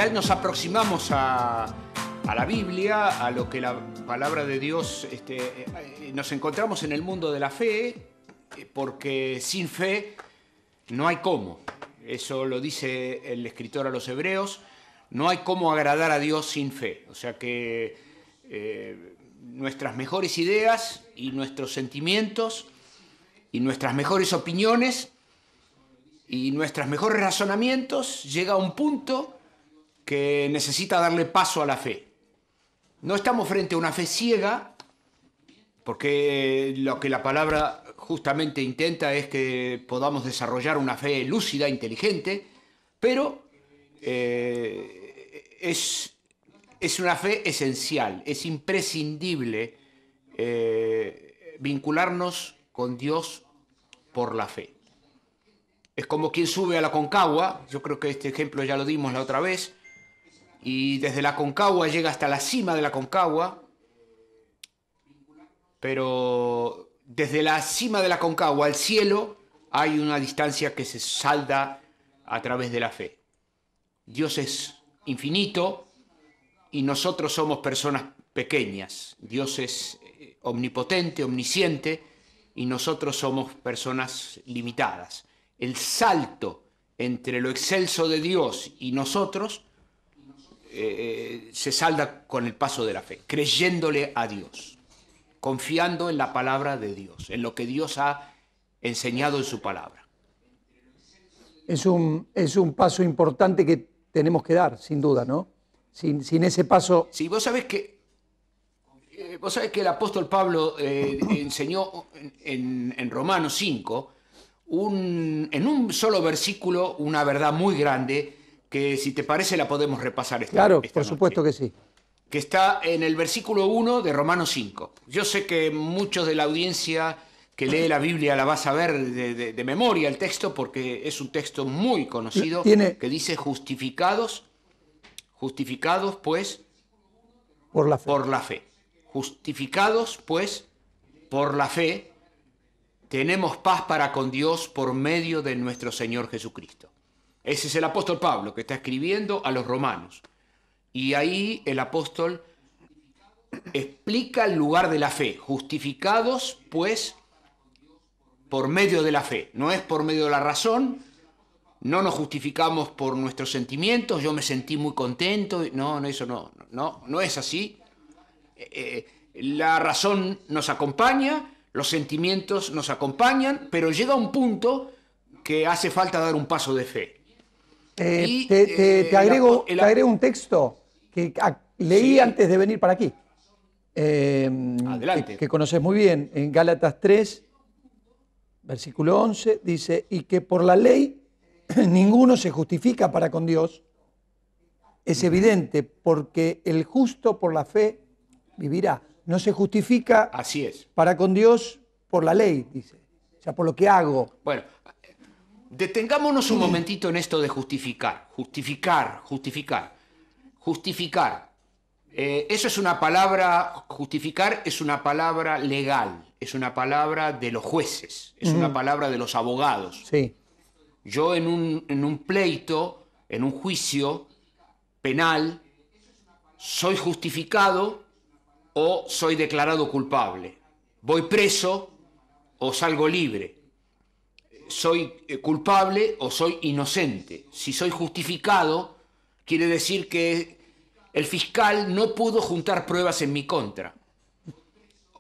ya nos aproximamos a la Biblia, a lo que la palabra de Dios, nos encontramos en el mundo de la fe, porque sin fe no hay cómo. Eso lo dice el escritor a los Hebreos. No hay cómo agradar a Dios sin fe. O sea que nuestras mejores ideas y nuestros sentimientos y nuestras mejores opiniones y nuestros mejores razonamientos llega a un punto que necesita darle paso a la fe. No estamos frente a una fe ciega, porque lo que la palabra justamente intenta es que podamos desarrollar una fe lúcida, inteligente, pero es una fe esencial, es imprescindible vincularnos con Dios por la fe. Es como quien sube a la Concagua, yo creo que este ejemplo ya lo dimos la otra vez, y desde la Concagua llega hasta la cima de la Concagua, pero desde la cima de la Concagua al cielo hay una distancia que se salda a través de la fe. Dios es infinito y nosotros somos personas pequeñas. Dios es omnipotente, omnisciente, y nosotros somos personas limitadas. El salto entre lo excelso de Dios y nosotros se salda con el paso de la fe, creyéndole a Dios, confiando en la palabra de Dios, en lo que Dios ha enseñado en su palabra. Es un paso importante que tenemos que dar, sin duda, ¿no? Sin ese paso... Sí, vos sabés que el apóstol Pablo enseñó en Romanos 5, en un solo versículo, una verdad muy grande que, si te parece, la podemos repasar esta noche. Por supuesto que sí. Que está en el versículo 1 de Romanos 5. Yo sé que muchos de la audiencia que lee la Biblia la va a saber de memoria el texto, porque es un texto muy conocido que dice justificados pues por la fe. Por la fe. Justificados pues por la fe, tenemos paz para con Dios por medio de nuestro Señor Jesucristo. Ese es el apóstol Pablo que está escribiendo a los romanos. Y ahí el apóstol explica el lugar de la fe. Justificados, pues, por medio de la fe. No es por medio de la razón. No nos justificamos por nuestros sentimientos. Yo me sentí muy contento. No, eso no es así. La razón nos acompaña, los sentimientos nos acompañan, pero llega un punto que hace falta dar un paso de fe. Te agrego un texto que leí antes de venir para aquí, que conoces muy bien, en Gálatas 3, versículo 11, dice: y que por la ley ninguno se justifica para con Dios, es evidente, porque el justo por la fe vivirá. No se justifica para con Dios por la ley, dice, o sea, por lo que hago. Bueno, detengámonos un momentito en esto de justificar. Eso es una palabra, justificar es una palabra legal, es una palabra de los jueces, es una palabra de los abogados. Sí. Yo en un pleito, en un juicio penal, soy justificado o soy declarado culpable. Voy preso o salgo libre. Soy culpable o soy inocente. Si soy justificado, quiere decir que el fiscal no pudo juntar pruebas en mi contra.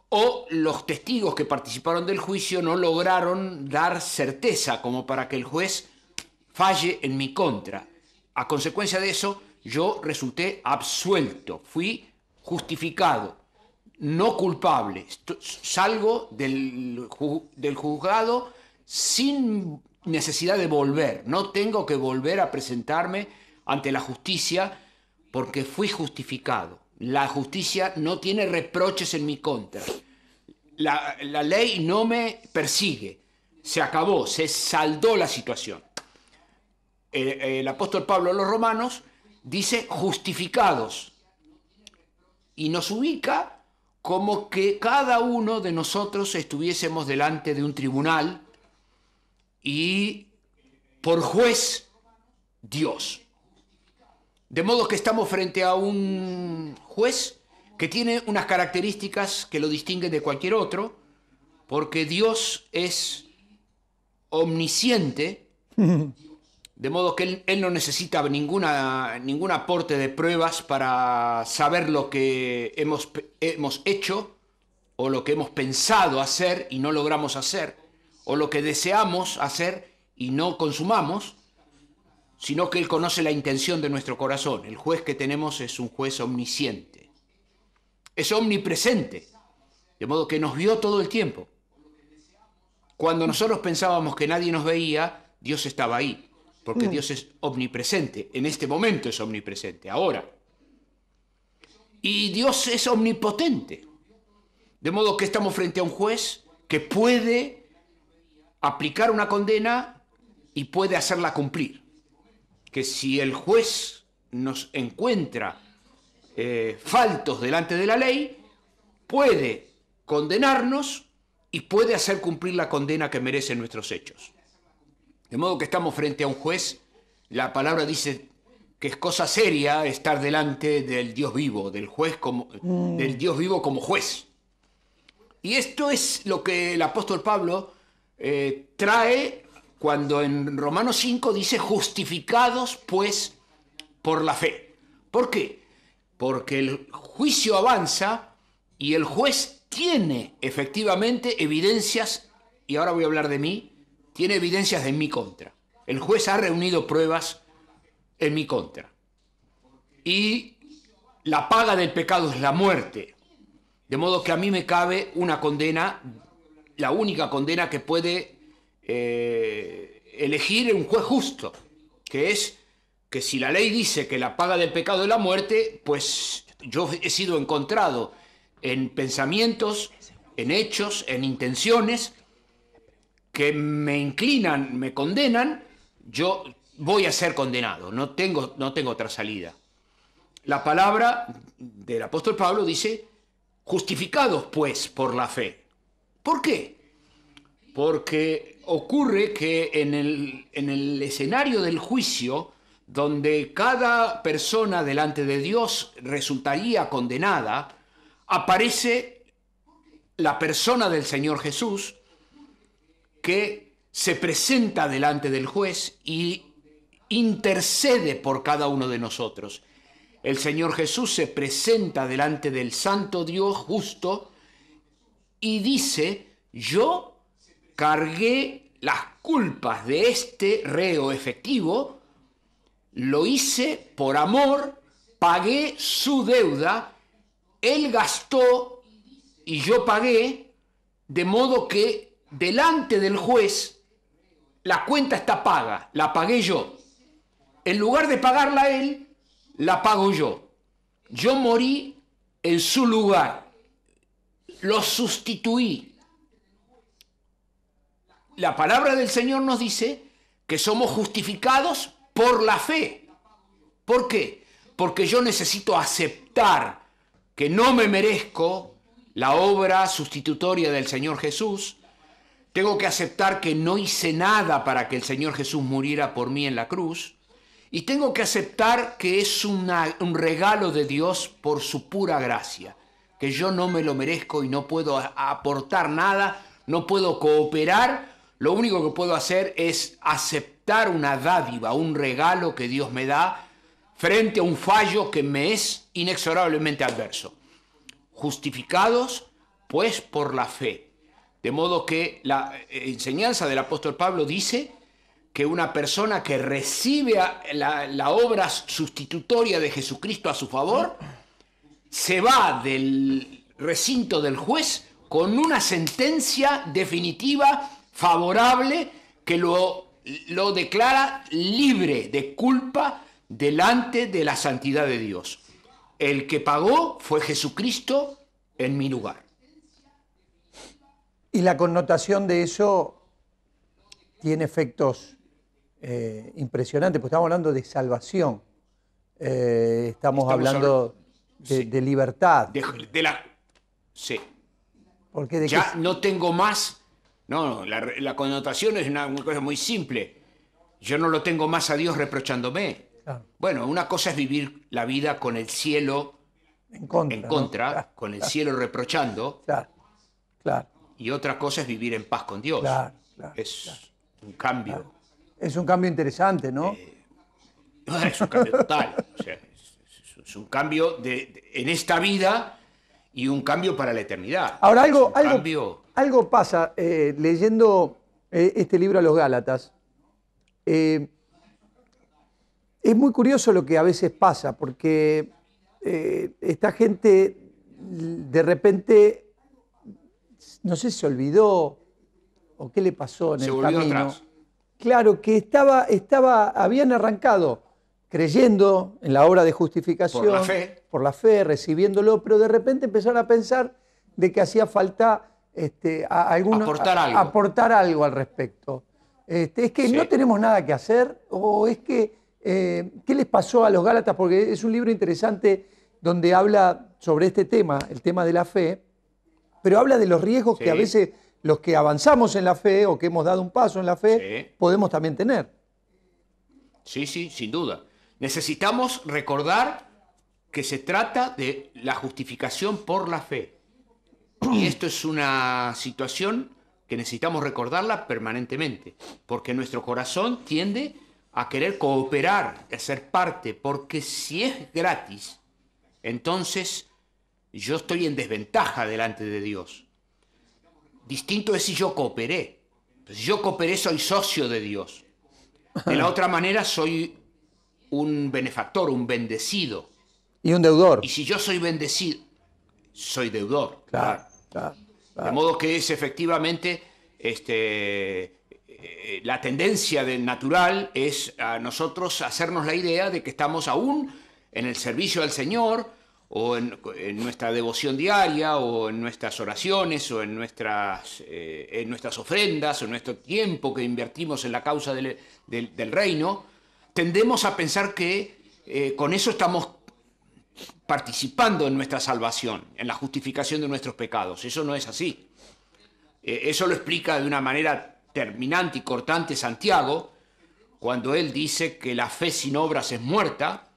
O los testigos que participaron del juicio no lograron dar certeza como para que el juez falle en mi contra. A consecuencia de eso, yo resulté absuelto, fui justificado, no culpable. Salgo del juzgado sin necesidad de volver. No tengo que volver a presentarme ante la justicia porque fui justificado. La justicia no tiene reproches en mi contra. La ley no me persigue. Se acabó, se saldó la situación. El apóstol Pablo a los romanos dice justificados y nos ubica como que cada uno de nosotros estuviésemos delante de un tribunal y por juez Dios. De modo que estamos frente a un juez que tiene unas características que lo distinguen de cualquier otro, porque Dios es omnisciente, de modo que él no necesita ningún aporte de pruebas para saber lo que hemos hecho o lo que hemos pensado hacer y no logramos hacer, o lo que deseamos hacer y no consumamos, sino que Él conoce la intención de nuestro corazón. El juez que tenemos es un juez omnisciente, es omnipresente, de modo que nos vio todo el tiempo. Cuando nosotros pensábamos que nadie nos veía, Dios estaba ahí, porque Dios es omnipresente, en este momento es omnipresente, ahora. Y Dios es omnipotente, de modo que estamos frente a un juez que puede aplicar una condena y puede hacerla cumplir. Que si el juez nos encuentra faltos delante de la ley, puede condenarnos y puede hacer cumplir la condena que merecen nuestros hechos. De modo que estamos frente a un juez. La palabra dice que es cosa seria estar delante del Dios vivo, del Dios vivo como juez. Y esto es lo que el apóstol Pablo trae cuando en Romanos 5 dice justificados pues por la fe. ¿Por qué? Porque el juicio avanza y el juez tiene efectivamente evidencias, y ahora voy a hablar de mí, tiene evidencias en mi contra. El juez ha reunido pruebas en mi contra. Y la paga del pecado es la muerte. De modo que a mí me cabe una condena, la única condena que puede elegir un juez justo, que es que si la ley dice que la paga del pecado es la muerte, pues yo he sido encontrado en pensamientos, en hechos, en intenciones que me inclinan, me condenan, yo voy a ser condenado, no tengo otra salida. La palabra del apóstol Pablo dice, justificados pues por la fe. ¿Por qué? Porque ocurre que en el escenario del juicio, donde cada persona delante de Dios resultaría condenada, aparece la persona del Señor Jesús, que se presenta delante del juez y intercede por cada uno de nosotros. El Señor Jesús se presenta delante del Santo Dios justo y dice, yo cargué las culpas de este reo efectivo, lo hice por amor, pagué su deuda, él gastó y yo pagué, de modo que delante del juez la cuenta está paga, la pagué yo. En lugar de pagarla él, la pago yo. Yo morí en su lugar, lo sustituí. La palabra del Señor nos dice que somos justificados por la fe. ¿Por qué? Porque yo necesito aceptar que no me merezco la obra sustitutoria del Señor Jesús. Tengo que aceptar que no hice nada para que el Señor Jesús muriera por mí en la cruz. Y tengo que aceptar que es un regalo de Dios por su pura gracia, que yo no me lo merezco y no puedo aportar nada, no puedo cooperar. Lo único que puedo hacer es aceptar una dádiva, un regalo que Dios me da frente a un fallo que me es inexorablemente adverso. Justificados, pues, por la fe. De modo que la enseñanza del apóstol Pablo dice que una persona que recibe la obra sustitutoria de Jesucristo a su favor, se va del recinto del juez con una sentencia definitiva favorable que lo declara libre de culpa delante de la santidad de Dios. El que pagó fue Jesucristo en mi lugar. Y la connotación de eso tiene efectos impresionantes, porque estamos hablando de salvación, estamos hablando de libertad. Sí. Porque ya no tengo más. No, la connotación es una cosa muy simple. Yo no lo tengo más a Dios reprochándome. Claro. Bueno, una cosa es vivir la vida con el cielo En contra. en ¿no? contra, Claro, con el cielo reprochando, claro, claro, y otra cosa es vivir en paz con Dios. claro, claro. Es un cambio, Es un cambio interesante, ¿no? es un cambio total. O sea, es un cambio en esta vida y un cambio para la eternidad. Ahora, Es un cambio. algo pasa leyendo este libro a los Gálatas. Es muy curioso lo que a veces pasa, porque esta gente de repente, no sé si se olvidó o qué le pasó en Se el volvió camino. atrás. Claro, que habían arrancado creyendo en la obra de justificación, por la fe, recibiéndolo, pero de repente empezaron a pensar de que hacía falta aportar algo al respecto. Es que Sí. no tenemos nada que hacer, o es que, ¿qué les pasó a los Gálatas? Porque es un libro interesante donde habla sobre este tema, el tema de la fe, pero habla de los riesgos que a veces los que avanzamos en la fe o que hemos dado un paso en la fe podemos también tener. Sí, sí, sin duda. Necesitamos recordar que se trata de la justificación por la fe. Y esto es una situación que necesitamos recordarla permanentemente, porque nuestro corazón tiende a querer cooperar, a ser parte, porque si es gratis, entonces yo estoy en desventaja delante de Dios. Distinto es si yo cooperé. Si yo cooperé, soy socio de Dios. De la otra manera, soy un benefactor, un bendecido. Y un deudor. Y si yo soy bendecido, soy deudor. Claro. De modo que es efectivamente la tendencia natural es a nosotros hacernos la idea de que estamos aún en el servicio al Señor, o en nuestra devoción diaria, o en nuestras oraciones, o en nuestras ofrendas, o en nuestro tiempo que invertimos en la causa del reino. Tendemos a pensar que con eso estamos participando en nuestra salvación, en la justificación de nuestros pecados. Eso no es así. Eso lo explica de una manera terminante y cortante Santiago, cuando él dice que la fe sin obras es muerta,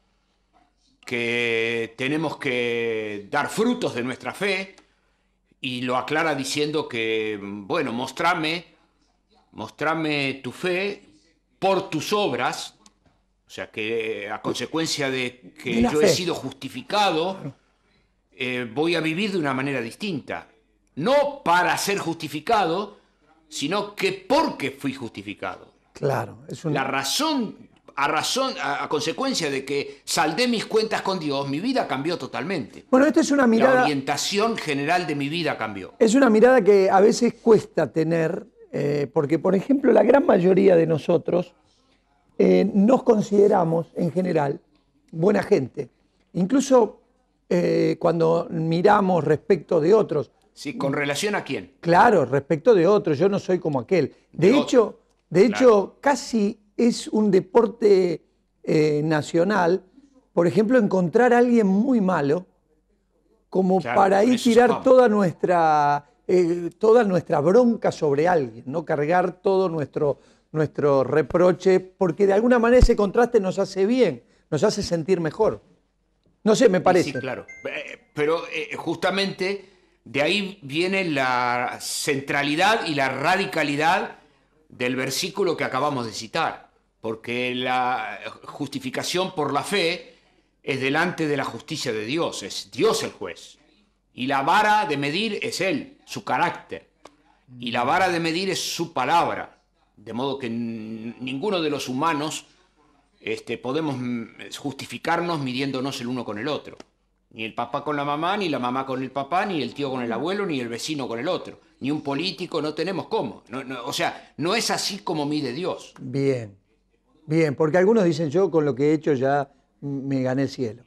que tenemos que dar frutos de nuestra fe, y lo aclara diciendo que, bueno, mostrame tu fe por tus obras. O sea, que a consecuencia de que yo he sido justificado, voy a vivir de una manera distinta. No para ser justificado, sino que porque fui justificado. Claro. La razón, a consecuencia de que saldé mis cuentas con Dios, mi vida cambió totalmente. Bueno, esta es una mirada... La orientación general de mi vida cambió. Es una mirada que a veces cuesta tener, porque, por ejemplo, la gran mayoría de nosotros nos consideramos, en general, buena gente. Incluso cuando miramos respecto de otros. Sí, ¿con relación a quién? Claro, respecto de otros. Yo no soy como aquel. De hecho, casi es un deporte nacional, por ejemplo, encontrar a alguien muy malo como para ir tirar toda nuestra bronca sobre alguien, ¿no? Cargar todo nuestro reproche, porque de alguna manera ese contraste nos hace bien, nos hace sentir mejor. No sé, me parece. Sí, claro. Pero justamente de ahí viene la centralidad y la radicalidad del versículo que acabamos de citar, porque la justificación por la fe es delante de la justicia de Dios, es Dios el juez. Y la vara de medir es Él, su carácter. Y la vara de medir es su palabra. De modo que ninguno de los humanos podemos justificarnos midiéndonos el uno con el otro. Ni el papá con la mamá, ni la mamá con el papá, ni el tío con el abuelo, ni el vecino con el otro. Ni un político, no tenemos cómo. O sea, no es así como mide Dios. Bien, bien, porque algunos dicen yo con lo que he hecho ya me gané el cielo.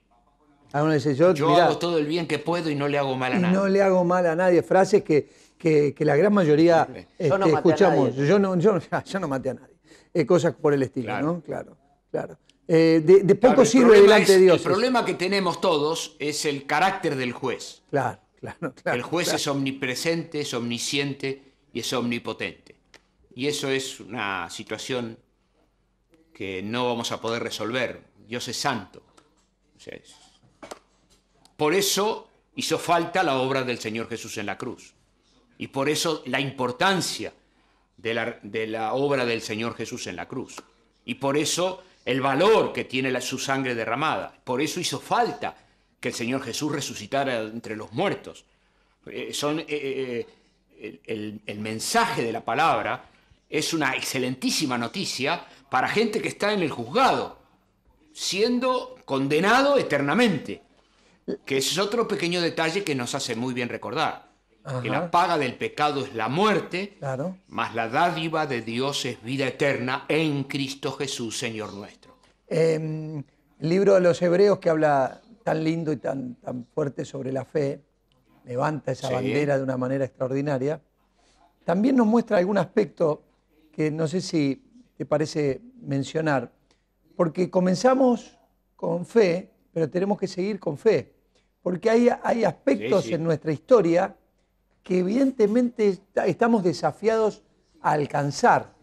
Algunos dicen yo hago todo el bien que puedo y no le hago mal a nadie. No le hago mal a nadie, frases que la gran mayoría escuchamos. Yo no maté a nadie. Cosas por el estilo, claro. ¿no? Claro. De poco sirve delante de Dios. El problema que tenemos todos es el carácter del juez. Claro. El juez es omnipresente, es omnisciente y es omnipotente. Y eso es una situación que no vamos a poder resolver. Dios es santo. O sea, por eso hizo falta la obra del Señor Jesús en la cruz. Y por eso la importancia de la obra del Señor Jesús en la cruz. Y por eso el valor que tiene su sangre derramada. Por eso hizo falta que el Señor Jesús resucitara entre los muertos. El mensaje de la palabra es una excelentísima noticia para gente que está en el juzgado, siendo condenado eternamente. Que ese es otro pequeño detalle que nos hace muy bien recordar. Ajá. Que la paga del pecado es la muerte, Claro. mas la dádiva de Dios es vida eterna en Cristo Jesús, Señor nuestro. El libro de los Hebreos, que habla tan lindo y tan fuerte sobre la fe, levanta esa bandera de una manera extraordinaria, también nos muestra algún aspecto que no sé si te parece mencionar, porque comenzamos con fe, pero tenemos que seguir con fe, porque hay aspectos en nuestra historia que evidentemente estamos desafiados a alcanzar.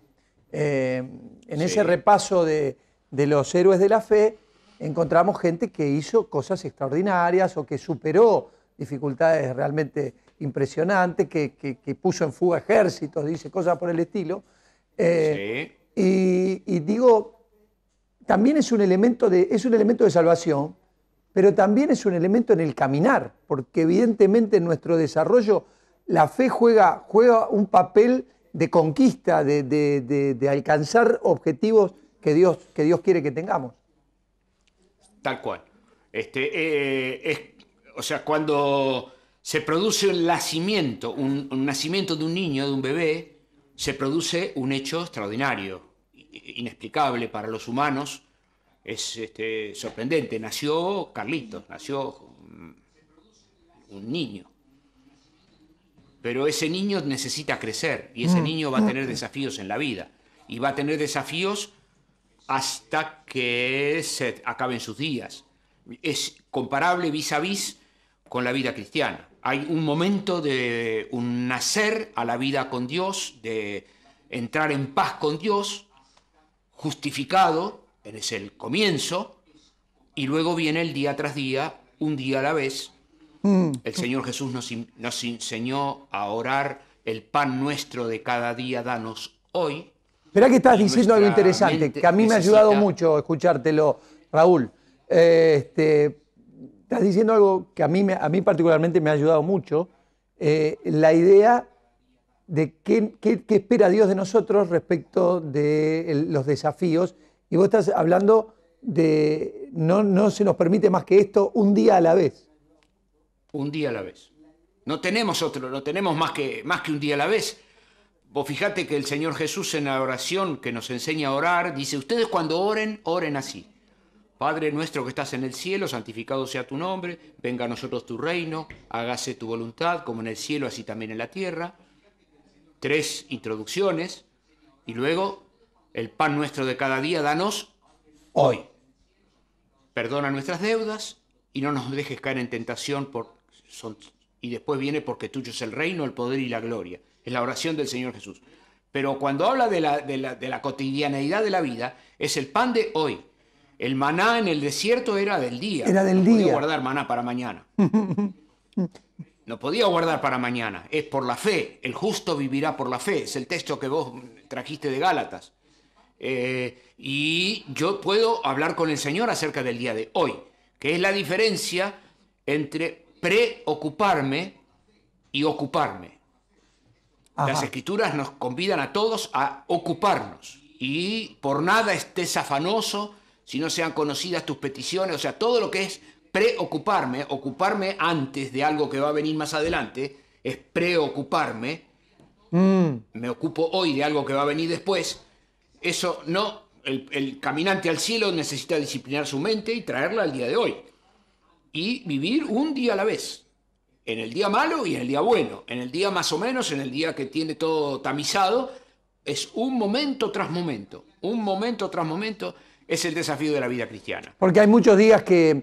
En ese repaso de los héroes de la fe, encontramos gente que hizo cosas extraordinarias o que superó dificultades realmente impresionantes, que puso en fuga ejércitos, dice cosas por el estilo. Y digo, también es un elemento de salvación, pero también es un elemento en el caminar, porque evidentemente en nuestro desarrollo la fe juega un papel de conquista, de alcanzar objetivos que Dios quiere que tengamos. Tal cual. O sea, cuando se produce un nacimiento de un niño, de un bebé, se produce un hecho extraordinario, inexplicable para los humanos. Es sorprendente. Nació Carlitos, nació un niño. Pero ese niño necesita crecer y ese niño va a tener desafíos en la vida. Y va a tener desafíos hasta que se acaben sus días. Es comparable vis a vis con la vida cristiana. Hay un momento de un nacer a la vida con Dios, de entrar en paz con Dios, justificado, es el comienzo, y luego viene el día tras día, un día a la vez. El Señor Jesús nos enseñó a orar: el pan nuestro de cada día danos hoy. Esperá que estás diciendo algo interesante, que a mí me ha ayudado mucho escuchártelo, Raúl. Estás diciendo algo que a mí particularmente me ha ayudado mucho, la idea de qué espera Dios de nosotros respecto de los desafíos. Y vos estás hablando de no se nos permite más que esto, un día a la vez. Un día a la vez. No tenemos más que un día a la vez. Vos fijate que el Señor Jesús en la oración que nos enseña a orar, dice: ustedes cuando oren, oren así. Padre nuestro que estás en el cielo, santificado sea tu nombre, venga a nosotros tu reino, hágase tu voluntad, como en el cielo, así también en la tierra. 3 introducciones, y luego: el pan nuestro de cada día, danos hoy. Perdona nuestras deudas y no nos dejes caer en tentación, y después viene: porque tuyo es el reino, el poder y la gloria. Es la oración del Señor Jesús. Pero cuando habla de la cotidianeidad de la vida, es el pan de hoy. El maná en el desierto era del día. Era del día. No podía día. guardar maná para mañana. No podía guardar para mañana. Es por la fe. El justo vivirá por la fe. Es el texto que vos trajiste de Gálatas. Y yo puedo hablar con el Señor acerca del día de hoy, que es la diferencia entre preocuparme y ocuparme. Ajá. Las Escrituras nos convidan a todos a ocuparnos. Y por nada estés afanoso si no sean conocidas tus peticiones. O sea, todo lo que es preocuparme, ocuparme antes de algo que va a venir más adelante, es preocuparme. Me ocupo hoy de algo que va a venir después. Eso no, el caminante al cielo necesita disciplinar su mente y traerla al día de hoy. Y vivir un día a la vez. En el día malo y en el día bueno. En el día más o menos, en el día que tiene todo tamizado, es un momento tras momento. Un momento tras momento es el desafío de la vida cristiana. Porque hay muchos días que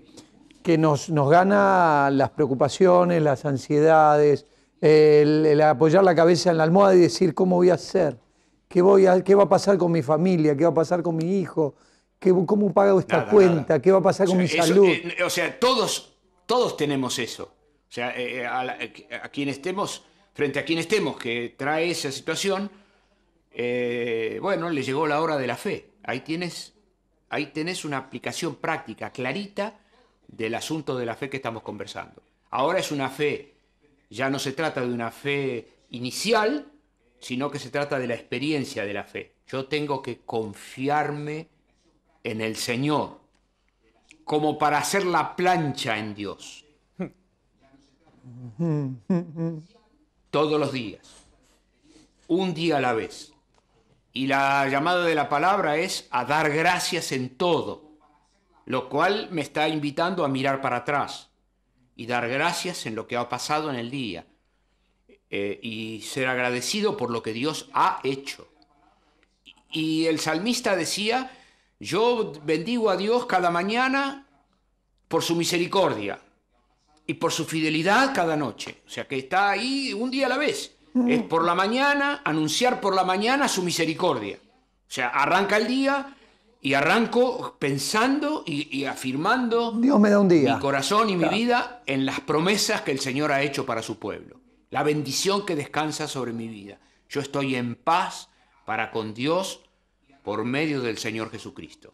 nos gana las preocupaciones, las ansiedades, el apoyar la cabeza en la almohada y decir: ¿cómo voy a hacer? ¿Qué va a pasar con mi familia? ¿Qué va a pasar con mi hijo? ¿Cómo pago esta Nada, cuenta? nada. ¿Qué va a pasar O con sea, mi salud? o sea, todos tenemos eso. O sea, a quien estemos, frente a quien estemos que trae esa situación, bueno, le llegó la hora de la fe. Ahí tenés una aplicación práctica, clarita, del asunto de la fe que estamos conversando. Ahora es una fe, ya no se trata de una fe inicial, sino que se trata de la experiencia de la fe. Yo tengo que confiarme en el Señor, como para hacer la plancha en Dios. Todos los días, un día a la vez. Y la llamada de la palabra es a dar gracias en todo, lo cual me está invitando a mirar para atrás y dar gracias en lo que ha pasado en el día y ser agradecido por lo que Dios ha hecho. Y el salmista decía, yo bendigo a Dios cada mañana por su misericordia y por su fidelidad cada noche. O sea que está ahí un día a la vez. Es por la mañana, anunciar por la mañana su misericordia. O sea, arranca el día y arranco pensando y afirmando Dios me da un día. mi corazón y mi Claro. vida en las promesas que el Señor ha hecho para su pueblo. La bendición que descansa sobre mi vida. Yo estoy en paz para con Dios por medio del Señor Jesucristo.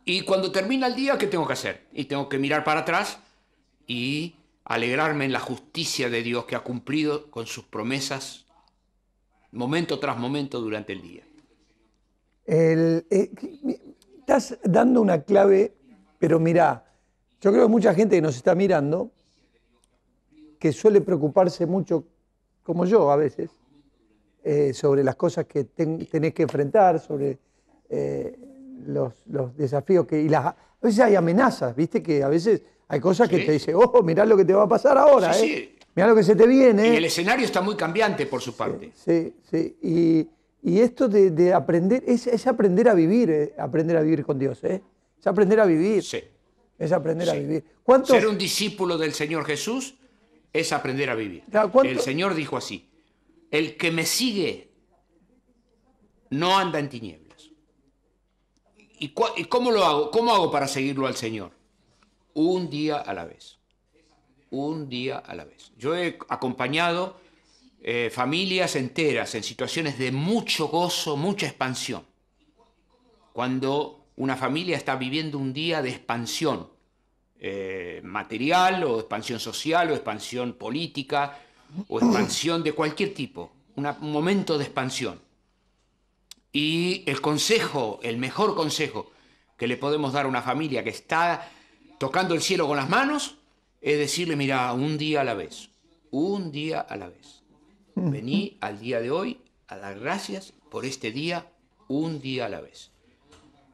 Y cuando termina el día, ¿qué tengo que hacer? Y tengo que mirar para atrás y alegrarme en la justicia de Dios que ha cumplido con sus promesas momento tras momento durante el día. Estás dando una clave, pero mirá, yo creo que mucha gente que nos está mirando, que suele preocuparse mucho, como yo a veces, sobre las cosas que tenés que enfrentar, sobre los desafíos a veces hay amenazas, ¿viste? Que a veces hay cosas que Sí. te dicen, oh, mirá lo que te va a pasar ahora, Sí, sí. mirá lo que se te viene. Y el escenario está muy cambiante por su parte. Sí, sí. Y esto de aprender, es aprender a vivir con Dios, ¿eh? Es aprender a vivir. Sí. Es aprender a Sí. vivir. Ser un discípulo del Señor Jesús es aprender a vivir. Claro, El Señor dijo así, el que me sigue no anda en tinieblas. ¿Y cómo lo hago? ¿Cómo hago para seguirlo al Señor? Un día a la vez. Un día a la vez. Yo he acompañado familias enteras en situaciones de mucho gozo, mucha expansión. Cuando una familia está viviendo un día de expansión material, o expansión social, o expansión política, o expansión de cualquier tipo, un momento de expansión. Y el mejor consejo que le podemos dar a una familia que está tocando el cielo con las manos, es decirle, mira, un día a la vez, un día a la vez. Vení al día de hoy a dar gracias por este día, un día a la vez.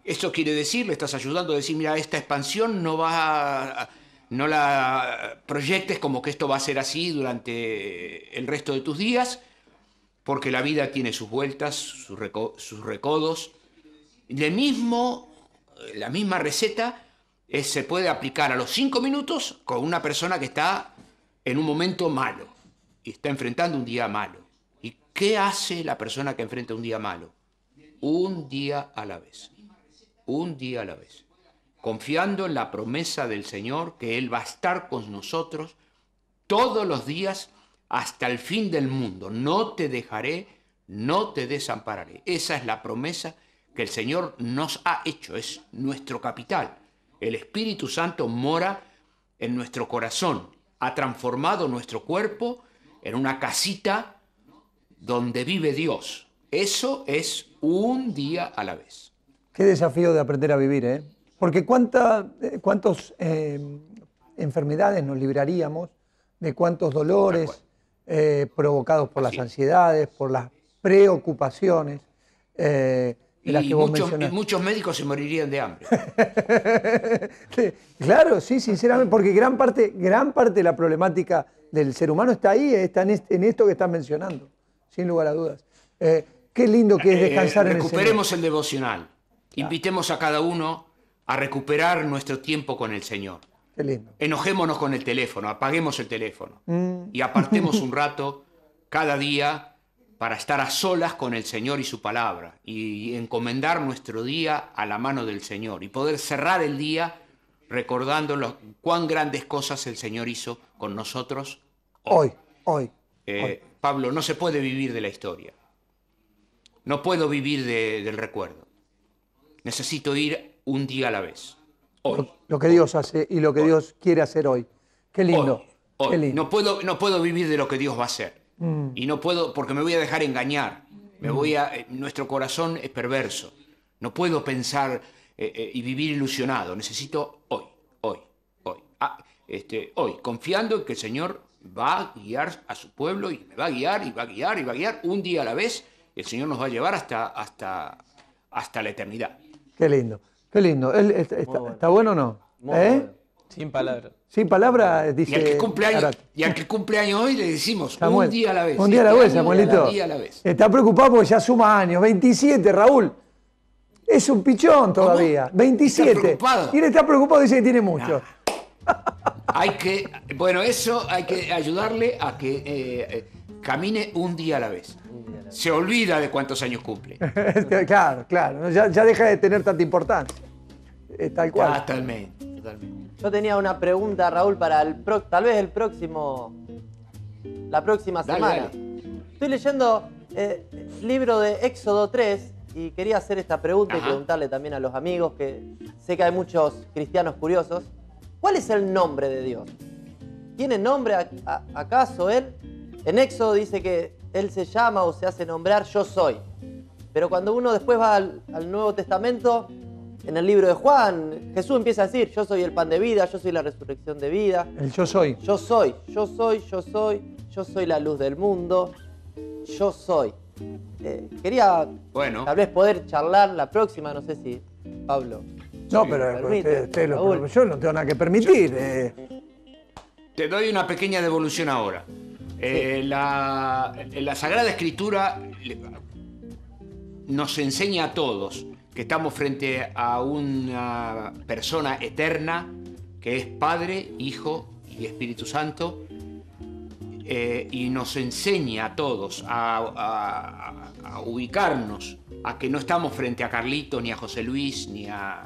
Eso quiere decir, le estás ayudando a decir, mira, esta expansión no la proyectes como que esto va a ser así durante el resto de tus días, porque la vida tiene sus vueltas, sus recodos. La misma receta se puede aplicar a los 5 minutos con una persona que está en un momento malo y está enfrentando un día malo. ¿Y qué hace la persona que enfrenta un día malo? Un día a la vez. Un día a la vez. Confiando en la promesa del Señor que Él va a estar con nosotros todos los días hasta el fin del mundo. No te dejaré, no te desampararé. Esa es la promesa que el Señor nos ha hecho, es nuestro capital. El Espíritu Santo mora en nuestro corazón, ha transformado nuestro cuerpo en una casita donde vive Dios. Eso es un día a la vez. Qué desafío de aprender a vivir, ¿eh? Porque cuántas enfermedades nos libraríamos, de cuántos dolores provocados por las ansiedades, por las preocupaciones de las que vos mencionás. Y muchos médicos se morirían de hambre. Claro, sí, sinceramente, porque gran parte de la problemática del ser humano está ahí, está en esto que estás mencionando, sin lugar a dudas. Qué lindo que es descansar en el Señor. Recuperemos el devocional. Invitemos a cada uno a recuperar nuestro tiempo con el Señor. Qué lindo. Enojémonos con el teléfono, apaguemos el teléfono y apartemos un rato cada día para estar a solas con el Señor y su palabra y encomendar nuestro día a la mano del Señor y poder cerrar el día recordando cuán grandes cosas el Señor hizo con nosotros hoy. Hoy. Pablo, no se puede vivir de la historia. No puedo vivir del recuerdo. Necesito ir un día a la vez. Hoy. Lo que Dios hace y lo que Dios quiere hacer hoy. Qué lindo. Hoy. Qué lindo. No puedo vivir de lo que Dios va a hacer. Y no puedo, porque me voy a dejar engañar. Nuestro corazón es perverso. No puedo pensar y vivir ilusionado. Necesito hoy. Hoy, confiando en que el Señor va a guiar a su pueblo y me va a guiar y va a guiar y va a guiar un día a la vez. El Señor nos va a llevar hasta la eternidad. Qué lindo, qué lindo. ¿Está bueno o no? Bueno. Sin palabras. Sin palabras, dice. Y al que cumple años hoy le decimos Samuel, un día a la vez. Un día a la vez, Samuelito. Un día a la vez. Está preocupado porque ya suma años. 27, Raúl. Es un pichón todavía. ¿Cómo? 27. ¿Está preocupado? Y él está preocupado, dice que tiene mucho. Hay que ayudarle a que camine un día a la vez. Se olvida de cuántos años cumple. Claro. Ya deja de tener tanta importancia. Tal cual. Totalmente. Yo tenía una pregunta, Raúl, para tal vez la próxima semana. Dale. Estoy leyendo el libro de Éxodo 3 y quería hacer esta pregunta y preguntarle también a los amigos, que sé que hay muchos cristianos curiosos. ¿Cuál es el nombre de Dios? ¿Tiene nombre acaso Él? En Éxodo dice que Él se llama o se hace nombrar Yo Soy. Pero cuando uno después va al Nuevo Testamento, en el libro de Juan, Jesús empieza a decir: yo soy el pan de vida, yo soy la resurrección de vida. El yo soy. Yo soy, yo soy, yo soy, yo soy la luz del mundo. Yo soy. Quería tal vez poder charlar la próxima, no sé si Pablo. No, pero yo no tengo nada que permitir. Te doy una pequeña devolución ahora. La Sagrada Escritura nos enseña a todos que estamos frente a una persona eterna que es Padre, Hijo y Espíritu Santo, y nos enseña a todos a ubicarnos, a que no estamos frente a Carlito, ni a José Luis, ni a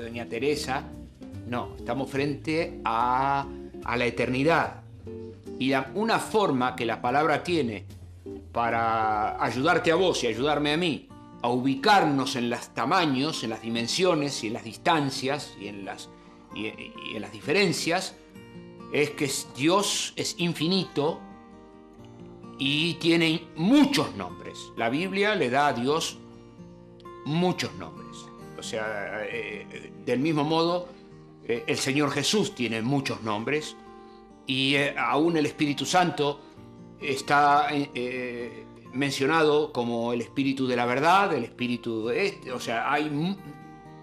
Doña Teresa. No, estamos frente a la eternidad. Y una forma que la palabra tiene para ayudarte a vos y ayudarme a mí a ubicarnos en los tamaños, en las dimensiones y en las distancias y en las diferencias, es que Dios es infinito y tiene muchos nombres. La Biblia le da a Dios muchos nombres. O sea, del mismo modo, el Señor Jesús tiene muchos nombres y aún el Espíritu Santo está mencionado como el Espíritu de la verdad, el Espíritu o sea, hay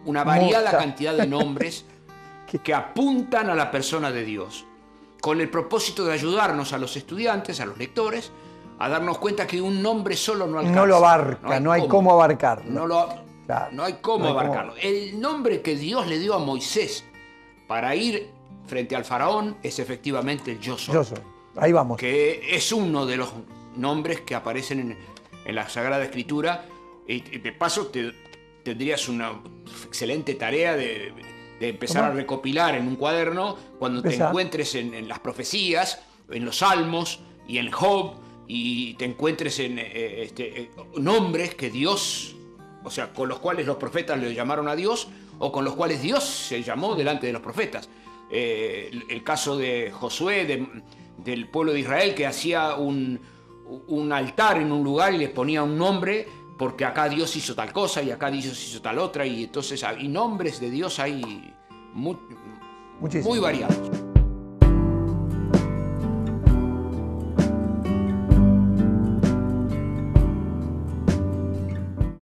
una variada cantidad de nombres que apuntan a la persona de Dios, con el propósito de ayudarnos a los estudiantes, a los lectores, a darnos cuenta que un nombre solo no alcanza. No lo abarca, no hay cómo abarcarlo. No hay cómo abarcarlo. El nombre que Dios le dio a Moisés para ir frente al faraón es efectivamente el Yo Soy. Yo soy. Ahí vamos. Que es uno de los nombres que aparecen en la Sagrada Escritura. Y de paso tendrías una excelente tarea de empezar a recopilar en un cuaderno cuando te encuentres en las profecías, en los Salmos y en Job, y te encuentres en nombres que Dios, o sea, con los cuales los profetas le llamaron a Dios, o con los cuales Dios se llamó delante de los profetas. El caso de Josué, del pueblo de Israel, que hacía un altar en un lugar y les ponía un nombre, porque acá Dios hizo tal cosa y acá Dios hizo tal otra, y entonces hay nombres de Dios, hay muy variados.